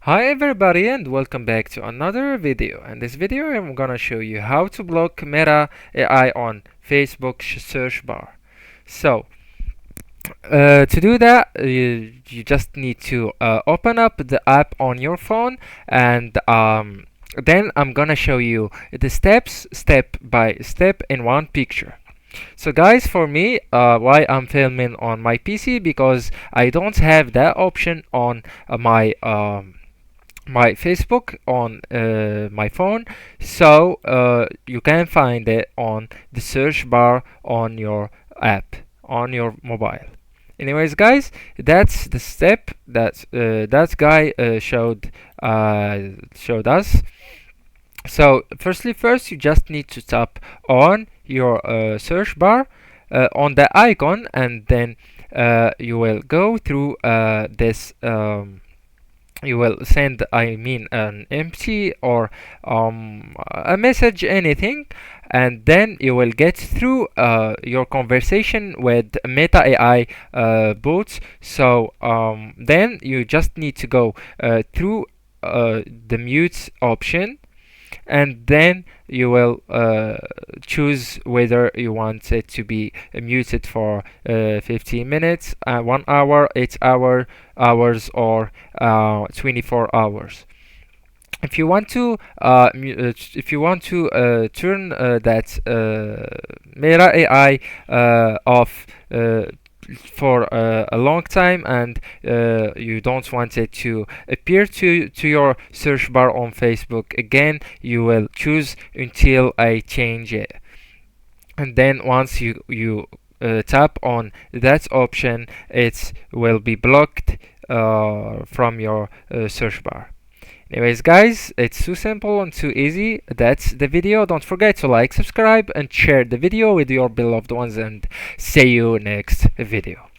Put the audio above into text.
Hi everybody and welcome back to another video. In this video I'm gonna show you how to block Meta AI on Facebook search bar. So to do that you just need to open up the app on your phone and then I'm gonna show you the steps step by step in one picture. So guys, for me, why I'm filming on my PC, because I don't have that option on my Facebook on my phone, so you can find it on the search bar on your app on your mobile. Anyways, guys, that's the step that that guy showed us. So first you just need to tap on your search bar on the icon, and then you will go through this you will send, I mean, an empty or a message, anything, and then you will get through your conversation with Meta AI bots. So then you just need to go through the mute option, and then you will choose whether you want it to be muted for 15 minutes, 1 hour, 8 hours, or 24 hours. If you want to turn that Meta AI off for a long time, and you don't want it to appear to your search bar on Facebook again, you will choose until I change it. And then once you tap on that option, it will be blocked from your search bar. Anyways, guys, it's too simple and too easy. That's the video. Don't forget to like, subscribe, and share the video with your beloved ones, and see you next video.